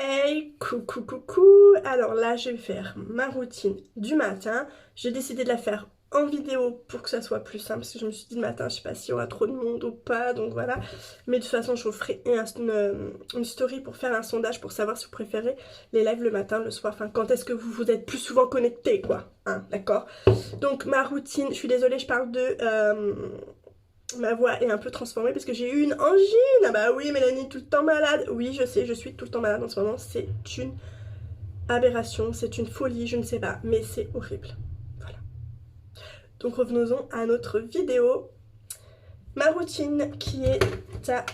Hey, coucou, coucou. Alors là, je vais faire ma routine du matin. J'ai décidé de la faire en vidéo pour que ça soit plus simple parce que je me suis dit le matin, je sais pas s'il y aura trop de monde ou pas, donc voilà. Mais de toute façon, je vous ferai une story pour faire un sondage pour savoir si vous préférez les lives le matin, le soir, enfin quand est-ce que vous êtes plus souvent connectés, quoi. Hein, d'accord? Donc ma routine, je suis désolée, je parle de... ma voix est un peu transformée parce que j'ai eu une angine. Ah bah oui, Mélanie, tout le temps malade. Oui, je sais, je suis tout le temps malade en ce moment. C'est une aberration, c'est une folie, je ne sais pas, mais c'est horrible. Voilà. Donc revenons-en à notre vidéo. Ma routine qui est à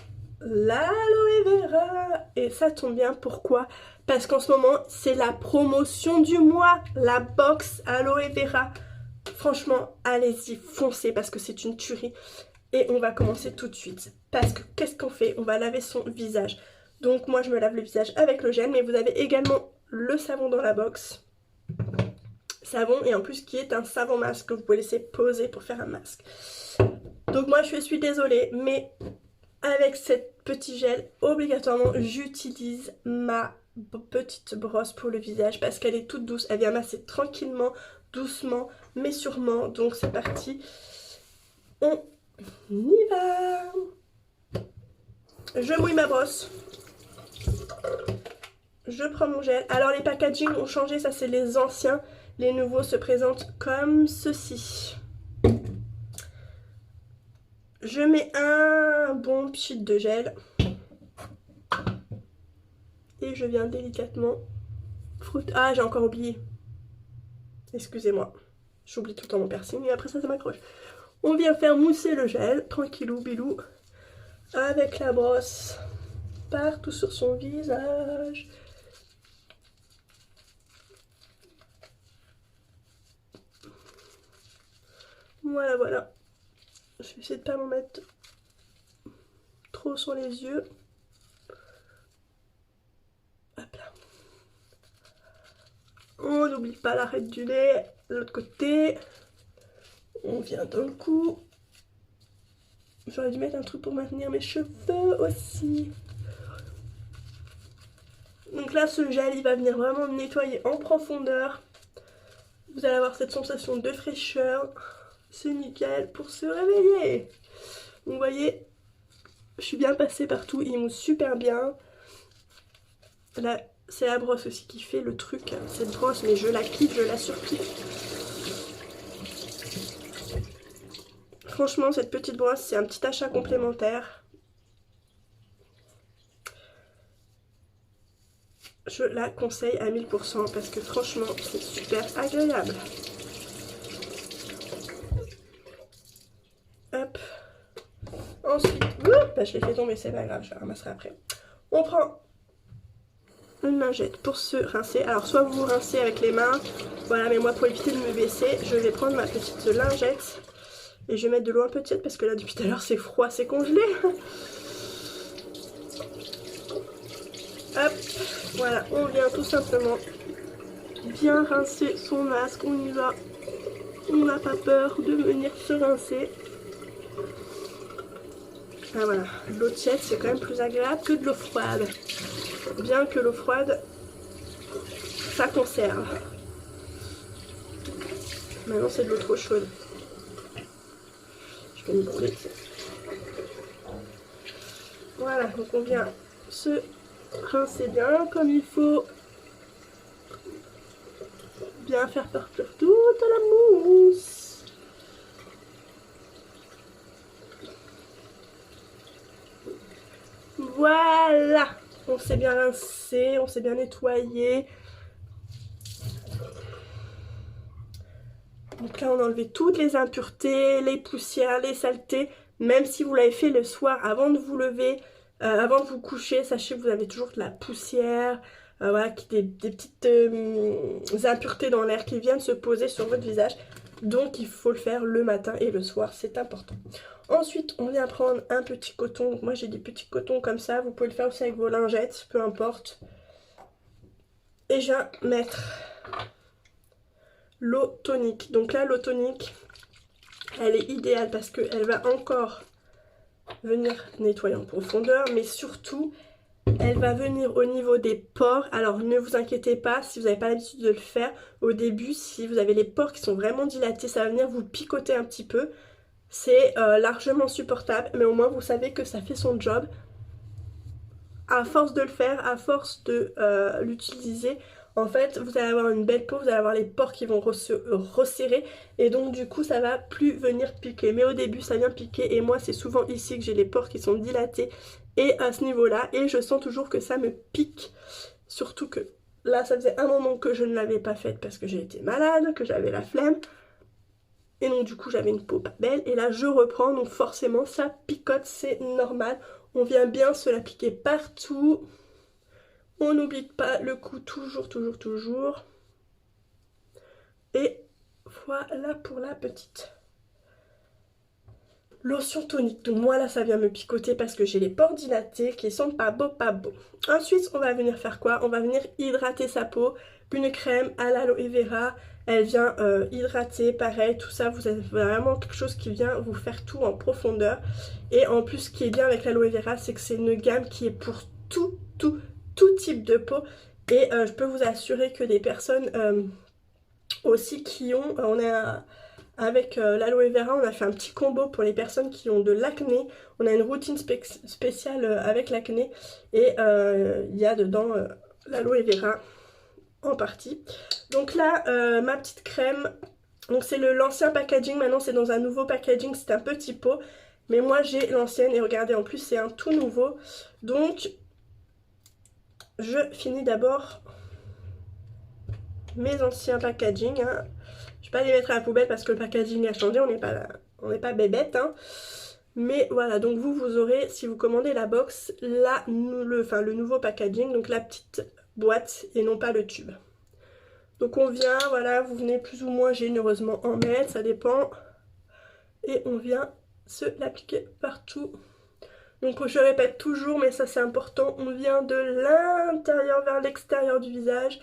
l'aloe vera. Et ça tombe bien, pourquoi? Parce qu'en ce moment, c'est la promotion du mois. La box aloe vera. Franchement, allez-y, foncez parce que c'est une tuerie. Et on va commencer tout de suite. Parce que qu'est-ce qu'on fait? On va laver son visage. Donc moi je me lave le visage avec le gel. Mais vous avez également le savon dans la box. Savon et en plus qui est un savon masque que vous pouvez laisser poser pour faire un masque. Donc moi je suis désolée. Mais avec cette petit gel, obligatoirement j'utilise ma petite brosse pour le visage. Parce qu'elle est toute douce. Elle vient masser tranquillement, doucement, mais sûrement. Donc c'est parti. On y va. Je mouille ma brosse. Je prends mon gel. Alors les packaging ont changé, ça c'est les anciens. Les nouveaux se présentent comme ceci. Je mets un bon pchit de gel. Et je viens délicatement frotter. Ah, j'ai encore oublié. Excusez-moi. J'oublie tout le temps mon piercing et après ça m'accroche. On vient faire mousser le gel, tranquillou bilou, avec la brosse partout sur son visage. Voilà, voilà. Je vais essayer de pas m'en mettre trop sur les yeux. Hop là. On n'oublie pas l'arête du nez. De l'autre côté. On vient dans le cou. J'aurais dû mettre un truc pour maintenir mes cheveux aussi. Donc là, ce gel, il va venir vraiment nettoyer en profondeur. Vous allez avoir cette sensation de fraîcheur. C'est nickel pour se réveiller. Donc vous voyez, je suis bien passée partout. Il mousse super bien. Là, c'est la brosse aussi qui fait le truc. Cette brosse, mais je la kiffe, je la surkiffe. Franchement, cette petite brosse, c'est un petit achat complémentaire. Je la conseille à 1000% parce que franchement, c'est super agréable. Hop. Ensuite, bah, je l'ai fait tomber, c'est pas grave, je la ramasserai après. On prend une lingette pour se rincer. Alors, soit vous vous rincez avec les mains, voilà, mais moi, pour éviter de me baisser, je vais prendre ma petite lingette. Et je vais mettre de l'eau un peu tiède parce que là, depuis tout à l'heure, c'est froid, c'est congelé. Hop, voilà, on vient tout simplement bien rincer son masque. On y va. On n'a pas peur de venir se rincer. Ah voilà, l'eau tiède, c'est quand même plus agréable que de l'eau froide. Bien que l'eau froide, ça conserve. Maintenant, c'est de l'eau trop chaude. Je vais me brûler. Voilà, donc on vient se rincer bien comme il faut. Bien faire partir toute la mousse. Voilà, on s'est bien rincé, on s'est bien nettoyé. Donc là, on a enlevé toutes les impuretés, les poussières, les saletés. Même si vous l'avez fait le soir avant de vous lever, avant de vous coucher, sachez que vous avez toujours de la poussière, voilà, des petites impuretés dans l'air qui viennent se poser sur votre visage. Donc il faut le faire le matin et le soir, c'est important. Ensuite, on vient prendre un petit coton. Donc, moi, j'ai des petits cotons comme ça. Vous pouvez le faire aussi avec vos lingettes, peu importe. Et je viens mettre l'eau tonique. Donc là, l'eau tonique, elle est idéale parce qu'elle va encore venir nettoyer en profondeur, mais surtout Elle va venir au niveau des pores. Alors ne vous inquiétez pas si vous n'avez pas l'habitude de le faire au début. Si vous avez les pores qui sont vraiment dilatés, ça va venir vous picoter un petit peu. C'est largement supportable, mais au moins vous savez que ça fait son job. À force de le faire, à force de l'utiliser, en fait vous allez avoir une belle peau, vous allez avoir les pores qui vont resserrer et donc du coup ça va plus venir piquer. Mais au début ça vient piquer et moi c'est souvent ici que j'ai les pores qui sont dilatés et à ce niveau là, et je sens toujours que ça me pique. Surtout que là ça faisait un moment que je ne l'avais pas faite parce que j'ai été malade, que j'avais la flemme. Et donc du coup j'avais une peau pas belle et là je reprends, donc forcément ça picote, c'est normal. On vient bien se l'appliquer partout. On n'oublie pas le cou, toujours, toujours, toujours. Et voilà pour la petite lotion tonique. Donc moi là ça vient me picoter parce que j'ai les pores dilatés qui sont pas beaux, pas beaux. Ensuite on va venir faire quoi? On va venir hydrater sa peau. Une crème à l'aloe vera. Elle vient hydrater, pareil, tout ça, vous avez vraiment quelque chose qui vient vous faire tout en profondeur. Et en plus, ce qui est bien avec l'aloe vera, c'est que c'est une gamme qui est pour tout type de peau. Et je peux vous assurer que des personnes aussi qui ont, avec l'aloe vera, on a fait un petit combo pour les personnes qui ont de l'acné. On a une routine spéciale avec l'acné. Et il y a dedans l'aloe vera en partie. Donc là ma petite crème, donc c'est l'ancien packaging, maintenant c'est dans un nouveau packaging, c'est un petit pot, mais moi j'ai l'ancienne et regardez en plus c'est un tout nouveau. Donc je finis d'abord mes anciens packaging, hein. Je vais pas les mettre à la poubelle parce que le packaging a changé, on n'est pas bébête, hein. Mais voilà, donc vous aurez, si vous commandez la box, là, le nouveau packaging, donc la petite boîte et non pas le tube. Donc on vient, voilà, vous venez plus ou moins généreusement en mettre, ça dépend. Et on vient se l'appliquer partout. Donc je répète toujours, mais ça c'est important, on vient de l'intérieur vers l'extérieur du visage.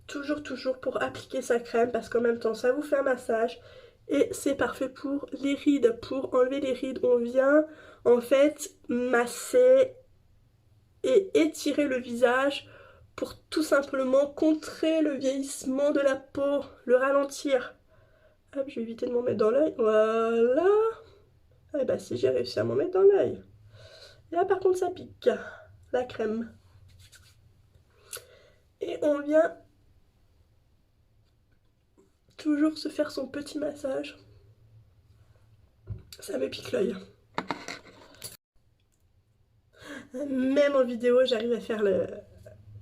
Toujours, toujours pour appliquer sa crème parce qu'en même temps ça vous fait un massage. Et c'est parfait pour les rides. Pour enlever les rides, on vient en fait masser et étirer le visage pour tout simplement contrer le vieillissement de la peau, le ralentir. Hop, je vais éviter de m'en mettre dans l'œil. Voilà. Et bah si, j'ai réussi à m'en mettre dans l'œil. Là par contre ça pique, la crème. Et on vient toujours se faire son petit massage. Ça me pique l'œil. Même en vidéo, j'arrive à faire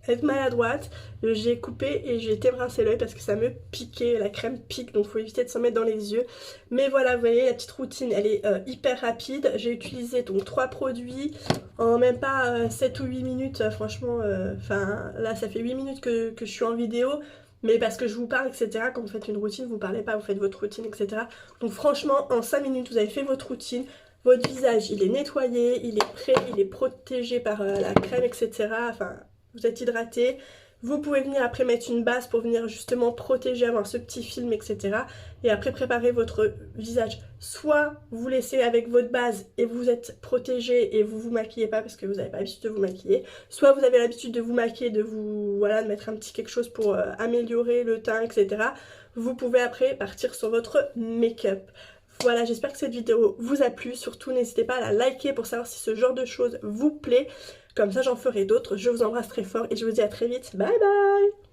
être maladroite. J'ai coupé et j'ai été rincer l'œil parce que ça me piquait, la crème pique, donc il faut éviter de s'en mettre dans les yeux. Mais voilà, vous voyez, la petite routine, elle est hyper rapide. J'ai utilisé donc 3 produits en même pas 7 ou 8 minutes, franchement, enfin là ça fait 8 minutes que je suis en vidéo. Mais parce que je vous parle, etc. Quand vous faites une routine, vous parlez pas, vous faites votre routine, etc. Donc franchement, en 5 minutes, vous avez fait votre routine. Votre visage, il est nettoyé, il est prêt, il est protégé par la crème, etc. Enfin, vous êtes hydraté. Vous pouvez venir après mettre une base pour venir justement protéger, avoir ce petit film, etc. Et après préparer votre visage. Soit vous laissez avec votre base et vous êtes protégé et vous vous maquillez pas parce que vous n'avez pas l'habitude de vous maquiller. Soit vous avez l'habitude de vous maquiller, de mettre un petit quelque chose pour améliorer le teint, etc. Vous pouvez après partir sur votre make-up. Voilà, j'espère que cette vidéo vous a plu. Surtout, n'hésitez pas à la liker pour savoir si ce genre de choses vous plaît. Comme ça, j'en ferai d'autres. Je vous embrasse très fort et je vous dis à très vite. Bye bye!